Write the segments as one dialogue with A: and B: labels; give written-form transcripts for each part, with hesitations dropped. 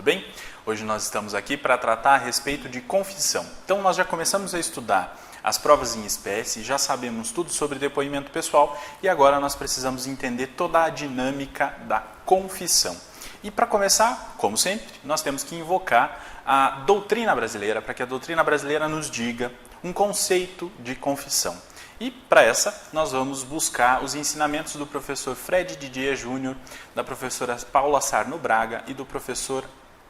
A: bem? Hoje nós estamos aqui para tratar a respeito de confissão. Então nós já começamos a estudar as provas em espécie, já sabemos tudo sobre depoimento pessoal e agora nós precisamos entender toda a dinâmica da confissão. E para começar, como sempre, nós temos que invocar a doutrina brasileira, para que a doutrina brasileira nos diga um conceito de confissão. E para essa, nós vamos buscar os ensinamentos do professor Fred Didier Júnior, da professora Paula Sarno Braga e do professor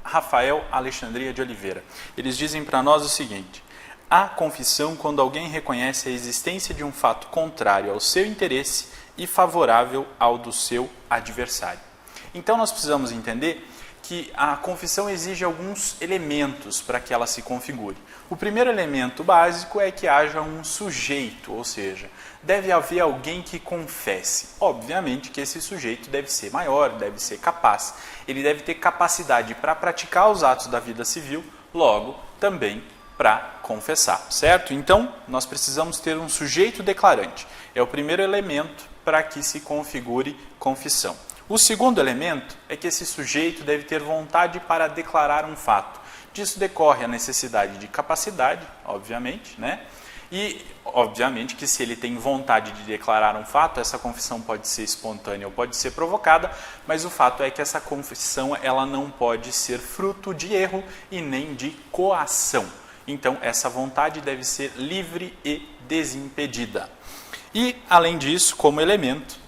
A: Rafael Alexandria de Oliveira. Eles dizem para nós o seguinte: há confissão quando alguém reconhece a existência de um fato contrário ao seu interesse e favorável ao do seu adversário. Então nós precisamos entender que a confissão exige alguns elementos para que ela se configure. O primeiro elemento básico é que haja um sujeito, ou seja, deve haver alguém que confesse. Obviamente que esse sujeito deve ser maior, deve ser capaz, ele deve ter capacidade para praticar os atos da vida civil, logo também para confessar, certo? Então, nós precisamos ter um sujeito declarante. É o primeiro elemento para que se configure confissão. O segundo elemento é que esse sujeito deve ter vontade para declarar um fato. Disso decorre a necessidade de capacidade, obviamente, né? E, obviamente, que se ele tem vontade de declarar um fato, essa confissão pode ser espontânea ou pode ser provocada, mas o fato é que essa confissão ela não pode ser fruto de erro e nem de coação. Então, essa vontade deve ser livre e desimpedida. E, além disso, como elemento,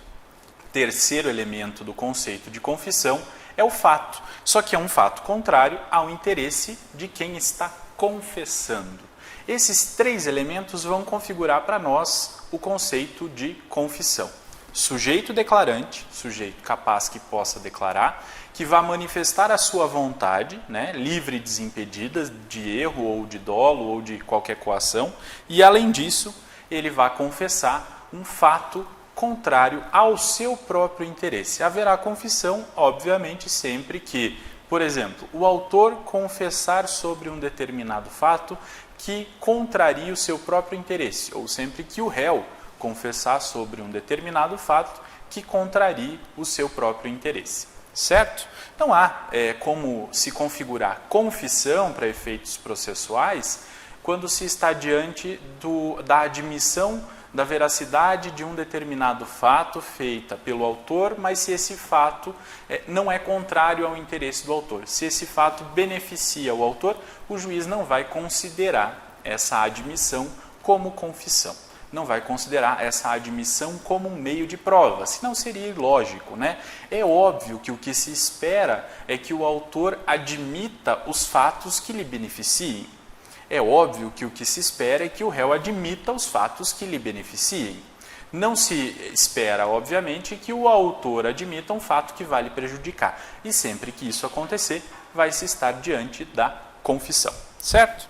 A: terceiro elemento do conceito de confissão é o fato, só que é um fato contrário ao interesse de quem está confessando. Esses três elementos vão configurar para nós o conceito de confissão. Sujeito declarante, sujeito capaz que possa declarar, que vai manifestar a sua vontade, né, livre e desimpedida de erro ou de dolo ou de qualquer coação, e além disso, ele vai confessar um fato contrário ao seu próprio interesse. Haverá confissão, obviamente, sempre que, por exemplo, o autor confessar sobre um determinado fato que contraria o seu próprio interesse, ou sempre que o réu confessar sobre um determinado fato que contrarie o seu próprio interesse. Certo? Não há como se configurar confissão para efeitos processuais quando se está diante da admissão da veracidade de um determinado fato feita pelo autor, mas se esse fato não é contrário ao interesse do autor. Se esse fato beneficia o autor, o juiz não vai considerar essa admissão como confissão. Não vai considerar essa admissão como um meio de prova, senão seria ilógico, né? É óbvio que o que se espera é que o autor admita os fatos que lhe beneficiem. É óbvio que o que se espera é que o réu admita os fatos que lhe beneficiem. Não se espera, obviamente, que o autor admita um fato que vai lhe prejudicar. E sempre que isso acontecer, vai se estar diante da confissão. Certo?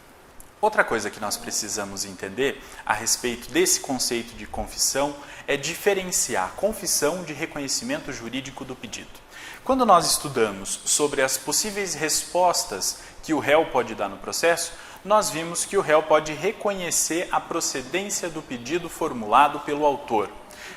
A: Outra coisa que nós precisamos entender a respeito desse conceito de confissão é diferenciar a confissão de reconhecimento jurídico do pedido. Quando nós estudamos sobre as possíveis respostas que o réu pode dar no processo, nós vimos que o réu pode reconhecer a procedência do pedido formulado pelo autor.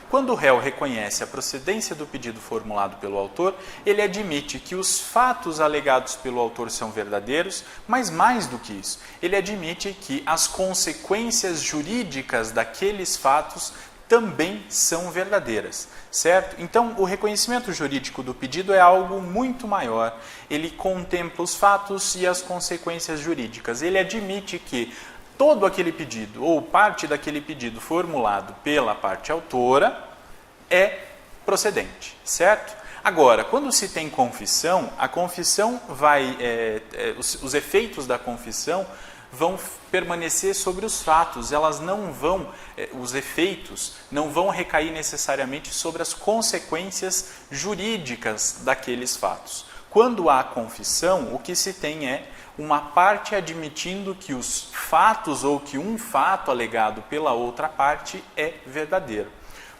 A: Quando o réu reconhece a procedência do pedido formulado pelo autor, ele admite que os fatos alegados pelo autor são verdadeiros, mas mais do que isso, ele admite que as consequências jurídicas daqueles fatos também são verdadeiras, certo? Então, o reconhecimento jurídico do pedido é algo muito maior. Ele contempla os fatos e as consequências jurídicas. Ele admite que todo aquele pedido, ou parte daquele pedido formulado pela parte autora, é procedente, certo? Agora, quando se tem confissão, a confissão vai, os efeitos da confissão vão permanecer sobre os fatos, elas não vão, os efeitos não vão recair necessariamente sobre as consequências jurídicas daqueles fatos. Quando há confissão, o que se tem é uma parte admitindo que os fatos ou que um fato alegado pela outra parte é verdadeiro.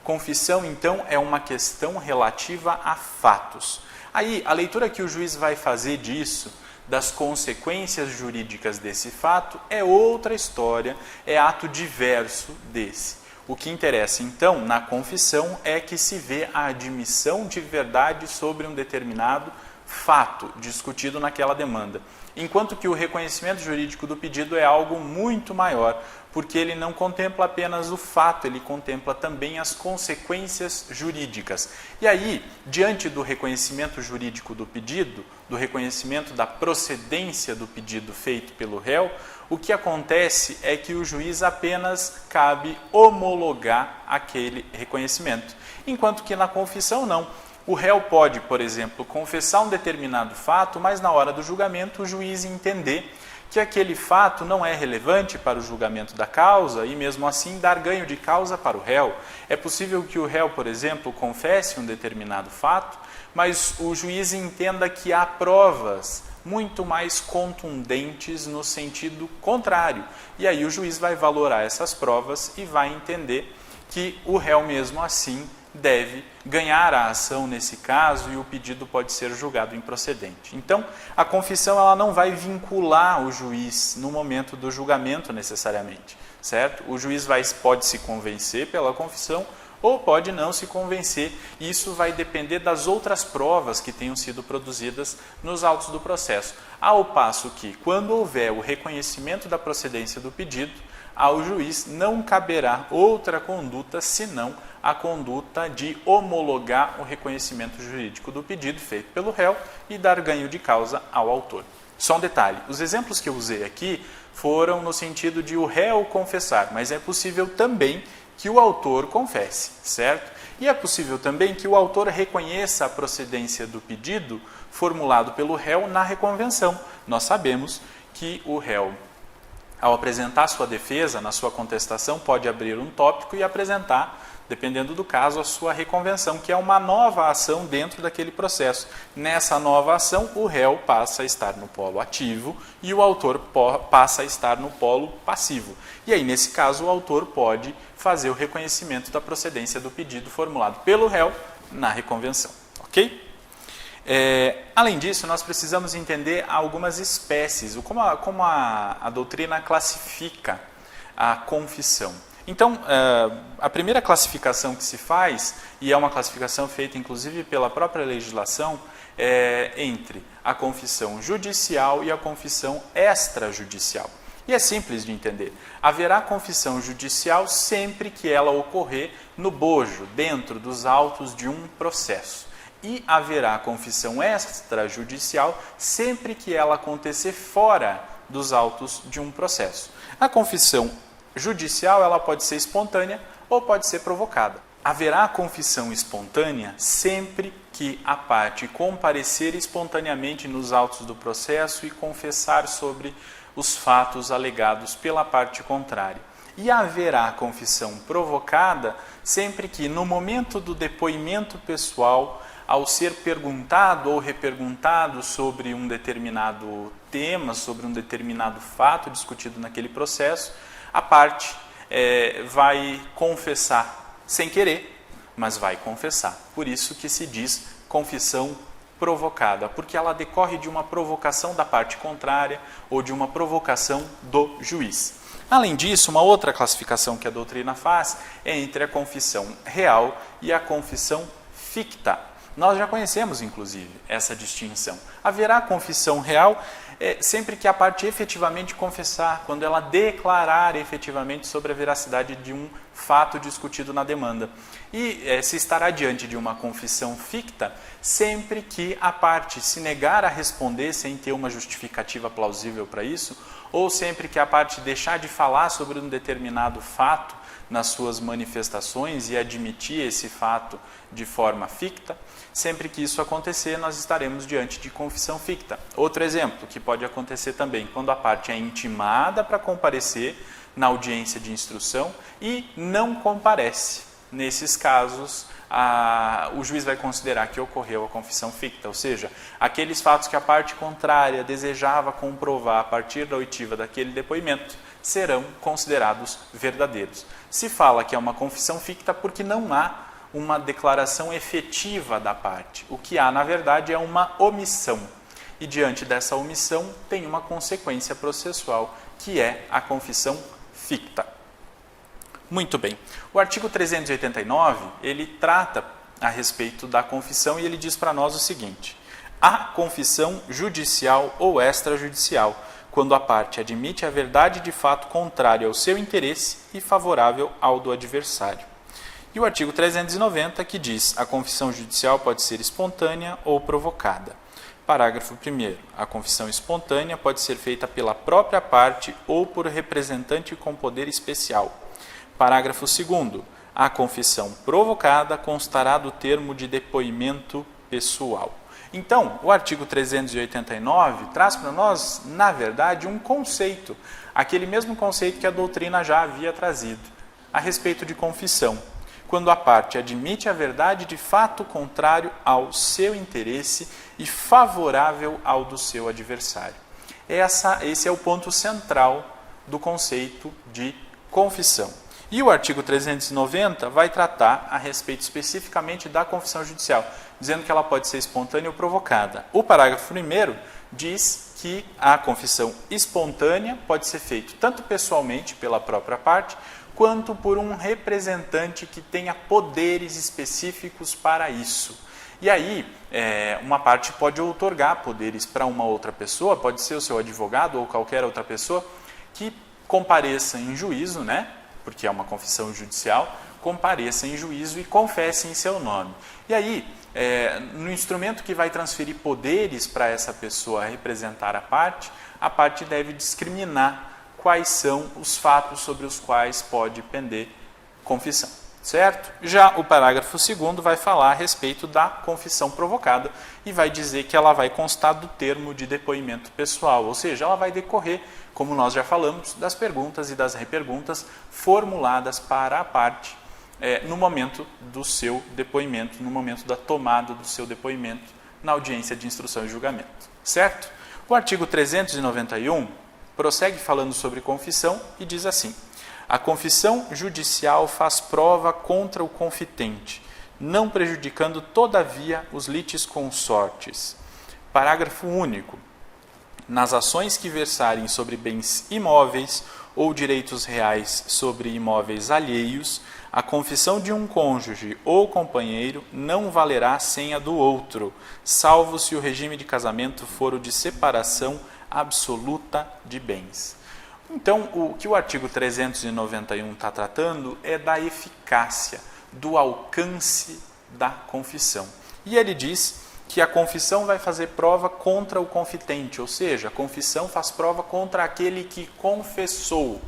A: Confissão, então, é uma questão relativa a fatos. Aí, a leitura que o juiz vai fazer disso, das consequências jurídicas desse fato, é outra história, é ato diverso desse. O que interessa, então, na confissão é que se vê a admissão de verdade sobre um determinado fato discutido naquela demanda, enquanto que o reconhecimento jurídico do pedido é algo muito maior, porque ele não contempla apenas o fato, ele contempla também as consequências jurídicas. E aí, diante do reconhecimento jurídico do pedido, do reconhecimento da procedência do pedido feito pelo réu, o que acontece é que o juiz apenas cabe homologar aquele reconhecimento, enquanto que na confissão não. O réu pode, por exemplo, confessar um determinado fato, mas na hora do julgamento o juiz entender que aquele fato não é relevante para o julgamento da causa e mesmo assim dar ganho de causa para o réu. É possível que o réu, por exemplo, confesse um determinado fato, mas o juiz entenda que há provas muito mais contundentes no sentido contrário. E aí o juiz vai valorar essas provas e vai entender que o réu mesmo assim deve ganhar a ação nesse caso e o pedido pode ser julgado improcedente. Então, a confissão ela não vai vincular o juiz no momento do julgamento necessariamente, certo? O juiz pode se convencer pela confissão ou pode não se convencer. Isso vai depender das outras provas que tenham sido produzidas nos autos do processo. Ao passo que, quando houver o reconhecimento da procedência do pedido, ao juiz não caberá outra conduta senão a conduta de homologar o reconhecimento jurídico do pedido feito pelo réu e dar ganho de causa ao autor. Só um detalhe, os exemplos que eu usei aqui foram no sentido de o réu confessar, mas é possível também que o autor confesse, certo? E é possível também que o autor reconheça a procedência do pedido formulado pelo réu na reconvenção. Nós sabemos que o réu, ao apresentar sua defesa, na sua contestação, pode abrir um tópico e apresentar, dependendo do caso, a sua reconvenção, que é uma nova ação dentro daquele processo. Nessa nova ação, o réu passa a estar no polo ativo e o autor passa a estar no polo passivo. E aí, nesse caso, o autor pode fazer o reconhecimento da procedência do pedido formulado pelo réu na reconvenção. Ok? Além disso, nós precisamos entender algumas espécies, como a doutrina classifica a confissão. Então, a primeira classificação que se faz, e é uma classificação feita inclusive pela própria legislação, é entre a confissão judicial e a confissão extrajudicial. E é simples de entender. Haverá confissão judicial sempre que ela ocorrer no bojo, dentro dos autos de um processo. E haverá confissão extrajudicial sempre que ela acontecer fora dos autos de um processo. A confissão judicial ela pode ser espontânea ou pode ser provocada. Haverá confissão espontânea sempre que a parte comparecer espontaneamente nos autos do processo e confessar sobre os fatos alegados pela parte contrária. E haverá confissão provocada sempre que, no momento do depoimento pessoal, ao ser perguntado ou reperguntado sobre um determinado tema, sobre um determinado fato discutido naquele processo, a parte vai confessar sem querer, mas vai confessar. Por isso que se diz confissão provocada, porque ela decorre de uma provocação da parte contrária ou de uma provocação do juiz. Além disso, uma outra classificação que a doutrina faz é entre a confissão real e a confissão ficta. Nós já conhecemos, inclusive, essa distinção. Haverá confissão real sempre que a parte efetivamente confessar, quando ela declarar efetivamente sobre a veracidade de um fato discutido na demanda. E se estará diante de uma confissão ficta sempre que a parte se negar a responder sem ter uma justificativa plausível para isso, ou sempre que a parte deixar de falar sobre um determinado fato nas suas manifestações e admitir esse fato de forma ficta. Sempre que isso acontecer, nós estaremos diante de confissão ficta. Outro exemplo que pode acontecer também, quando a parte é intimada para comparecer na audiência de instrução e não comparece. Nesses casos, o juiz vai considerar que ocorreu a confissão ficta, ou seja, aqueles fatos que a parte contrária desejava comprovar a partir da oitiva daquele depoimento serão considerados verdadeiros. Se fala que é uma confissão ficta porque não há uma declaração efetiva da parte. O que há, na verdade, é uma omissão. E diante dessa omissão tem uma consequência processual, que é a confissão ficta. Muito bem. O artigo 389, ele trata a respeito da confissão e ele diz para nós o seguinte: a confissão judicial ou extrajudicial, quando a parte admite a verdade de fato contrário ao seu interesse e favorável ao do adversário. E o artigo 390, que diz: a confissão judicial pode ser espontânea ou provocada. Parágrafo 1º. A confissão espontânea pode ser feita pela própria parte ou por representante com poder especial. Parágrafo 2º. A confissão provocada constará do termo de depoimento pessoal. Então, o artigo 389 traz para nós, na verdade, um conceito, aquele mesmo conceito que a doutrina já havia trazido, a respeito de confissão, quando a parte admite a verdade de fato contrário ao seu interesse e favorável ao do seu adversário. Esse é o ponto central do conceito de confissão. E o artigo 390 vai tratar a respeito especificamente da confissão judicial, dizendo que ela pode ser espontânea ou provocada. O parágrafo 1º diz que a confissão espontânea pode ser feita tanto pessoalmente, pela própria parte, quanto por um representante que tenha poderes específicos para isso. E aí, uma parte pode outorgar poderes para uma outra pessoa, pode ser o seu advogado ou qualquer outra pessoa, que compareça em juízo, né? Porque é uma confissão judicial, compareça em juízo e confesse em seu nome. E aí, no instrumento que vai transferir poderes para essa pessoa representar a parte deve discriminar quais são os fatos sobre os quais pode pender confissão, certo? Já o parágrafo 2º vai falar a respeito da confissão provocada e vai dizer que ela vai constar do termo de depoimento pessoal, ou seja, ela vai decorrer, como nós já falamos, das perguntas e das reperguntas formuladas para a parte no momento do seu depoimento, no momento da tomada do seu depoimento na audiência de instrução e julgamento, certo? O artigo 391 prossegue falando sobre confissão e diz assim: a confissão judicial faz prova contra o confitente, não prejudicando, todavia, os litisconsortes. Parágrafo único. Nas ações que versarem sobre bens imóveis ou direitos reais sobre imóveis alheios, a confissão de um cônjuge ou companheiro não valerá sem a do outro, salvo se o regime de casamento for o de separação absoluta de bens. Então, o que o artigo 391 está tratando é da eficácia, do alcance da confissão. E ele diz que a confissão vai fazer prova contra o confitente, ou seja, a confissão faz prova contra aquele que confessou,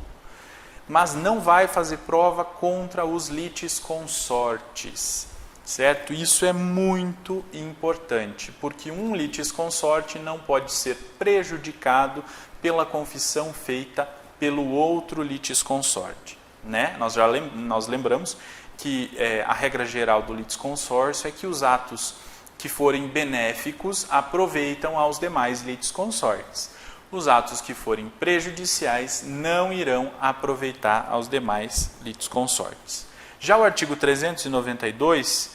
A: mas não vai fazer prova contra os litisconsortes, certo? Isso é muito importante, porque um litisconsorte não pode ser prejudicado pela confissão feita pelo outro litisconsorte, né? Nós lembramos que a regra geral do litisconsórcio é que os atos que forem benéficos aproveitam aos demais litisconsortes. Os atos que forem prejudiciais não irão aproveitar aos demais litisconsortes. Já o artigo 392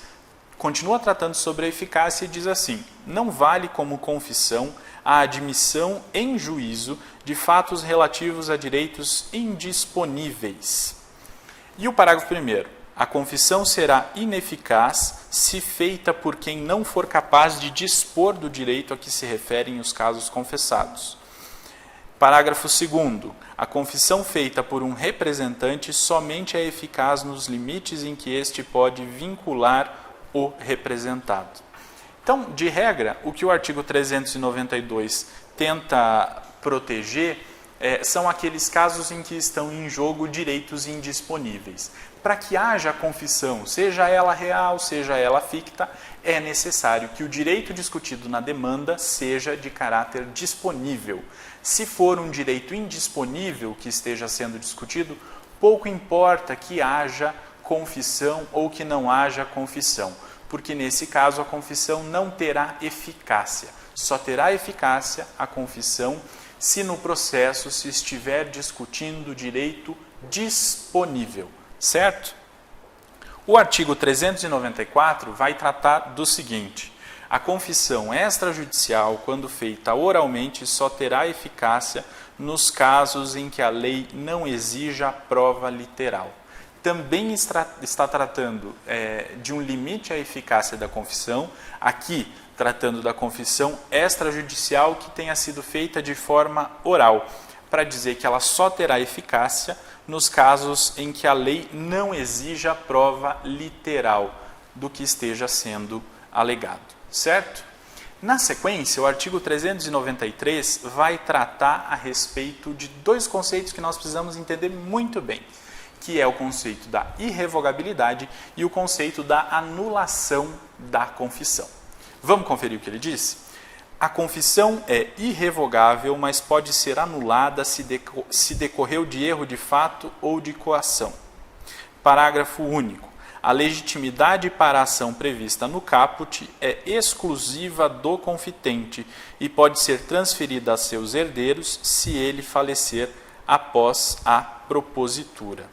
A: continua tratando sobre a eficácia e diz assim: não vale como confissão a admissão em juízo de fatos relativos a direitos indisponíveis. E o parágrafo 1º: a confissão será ineficaz se feita por quem não for capaz de dispor do direito a que se referem os casos confessados. Parágrafo 2º: a confissão feita por um representante somente é eficaz nos limites em que este pode vincular o representado. Então, de regra, o que o artigo 392 tenta proteger são aqueles casos em que estão em jogo direitos indisponíveis. Para que haja confissão, seja ela real, seja ela ficta, é necessário que o direito discutido na demanda seja de caráter disponível. Se for um direito indisponível que esteja sendo discutido, pouco importa que haja confissão ou que não haja confissão, porque nesse caso a confissão não terá eficácia. Só terá eficácia a confissão se no processo se estiver discutindo direito disponível, certo? O artigo 394 vai tratar do seguinte: a confissão extrajudicial, quando feita oralmente, só terá eficácia nos casos em que a lei não exija prova literal. Também está tratando de um limite à eficácia da confissão, aqui tratando da confissão extrajudicial que tenha sido feita de forma oral, para dizer que ela só terá eficácia nos casos em que a lei não exija prova literal do que esteja sendo alegado, certo? Na sequência, o artigo 393 vai tratar a respeito de dois conceitos que nós precisamos entender muito bem, que é o conceito da irrevogabilidade e o conceito da anulação da confissão. Vamos conferir o que ele disse? A confissão é irrevogável, mas pode ser anulada se decorreu de erro de fato ou de coação. Parágrafo único. A legitimidade para a ação prevista no caput é exclusiva do confitente e pode ser transferida a seus herdeiros se ele falecer após a propositura.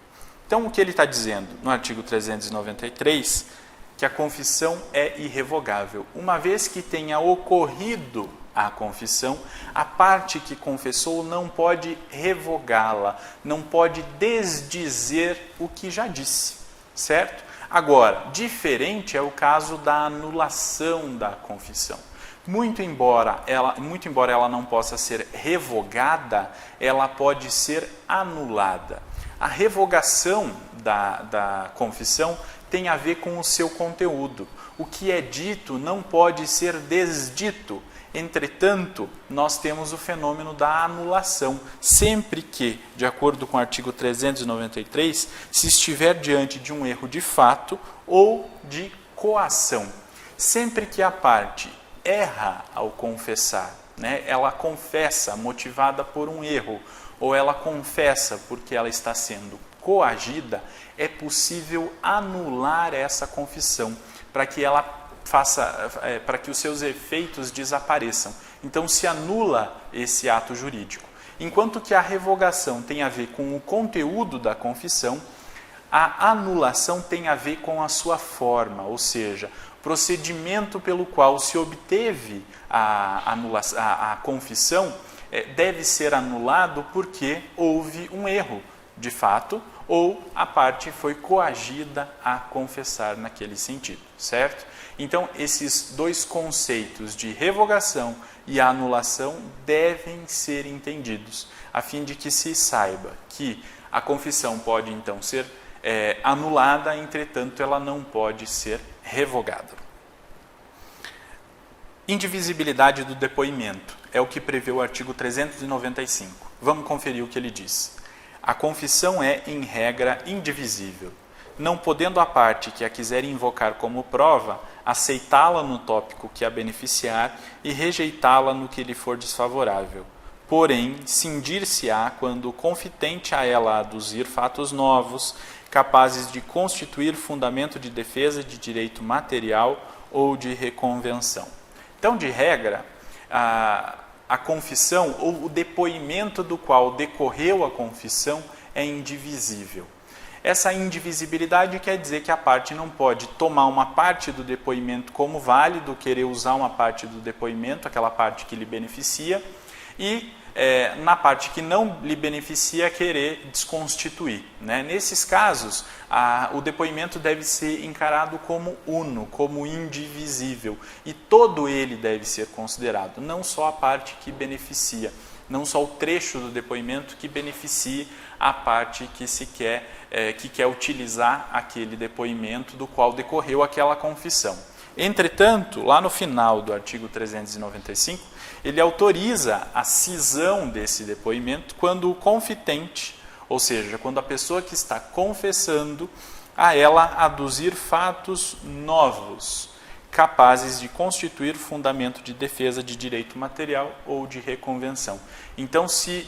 A: Então, o que ele está dizendo no artigo 393, que a confissão é irrevogável. Uma vez que tenha ocorrido a confissão, a parte que confessou não pode revogá-la, não pode desdizer o que já disse, certo? Agora, diferente é o caso da anulação da confissão. Muito embora ela não possa ser revogada, ela pode ser anulada. A revogação da confissão tem a ver com o seu conteúdo. O que é dito não pode ser desdito. Entretanto, nós temos o fenômeno da anulação, sempre que, de acordo com o artigo 393, se estiver diante de um erro de fato ou de coação. Sempre que a parte erra ao confessar, ela confessa motivada por um erro, ou ela confessa porque ela está sendo coagida, é possível anular essa confissão para que ela para que os seus efeitos desapareçam. Então se anula esse ato jurídico. Enquanto que a revogação tem a ver com o conteúdo da confissão, a anulação tem a ver com a sua forma, ou seja, procedimento pelo qual se obteve a confissão deve ser anulado porque houve um erro, de fato, ou a parte foi coagida a confessar naquele sentido, certo? Então, esses dois conceitos de revogação e anulação devem ser entendidos, a fim de que se saiba que a confissão pode, então, ser anulada, entretanto, ela não pode ser revogada. Indivisibilidade do depoimento é o que prevê o artigo 395. Vamos conferir o que ele diz. A confissão é, em regra, indivisível, não podendo a parte que a quiser invocar como prova aceitá-la no tópico que a beneficiar e rejeitá-la no que lhe for desfavorável. Porém, cindir-se-á quando o confitente a ela aduzir fatos novos, capazes de constituir fundamento de defesa de direito material ou de reconvenção. Então, de regra, a confissão ou o depoimento do qual decorreu a confissão é indivisível. Essa indivisibilidade quer dizer que a parte não pode tomar uma parte do depoimento como válido, querer usar uma parte do depoimento, aquela parte que lhe beneficia, e na parte que não lhe beneficia querer desconstituir. Nesses casos, o depoimento deve ser encarado como uno, como indivisível, e todo ele deve ser considerado, não só a parte que beneficia, não só o trecho do depoimento que beneficie a parte que quer utilizar aquele depoimento do qual decorreu aquela confissão. Entretanto, lá no final do artigo 395, ele autoriza a cisão desse depoimento quando o confitente, ou seja, quando a pessoa que está confessando, a ela aduzir fatos novos, capazes de constituir fundamento de defesa de direito material ou de reconvenção. Então, se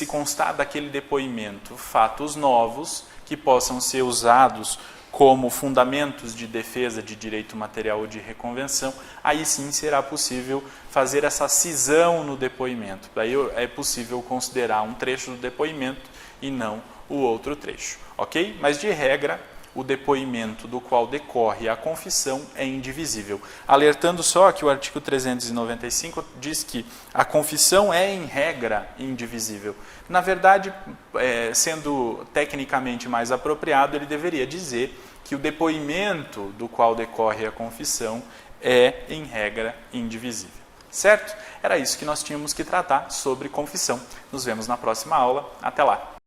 A: constar daquele depoimento fatos novos que possam ser usados como fundamentos de defesa de direito material ou de reconvenção, aí sim será possível fazer essa cisão no depoimento. Daí é possível considerar um trecho do depoimento e não o outro trecho, ok? Mas de regra, o depoimento do qual decorre a confissão é indivisível. Alertando só que o artigo 395 diz que a confissão é, em regra, indivisível. Na verdade, sendo tecnicamente mais apropriado, ele deveria dizer que o depoimento do qual decorre a confissão é, em regra, indivisível. Certo? Era isso que nós tínhamos que tratar sobre confissão. Nos vemos na próxima aula. Até lá!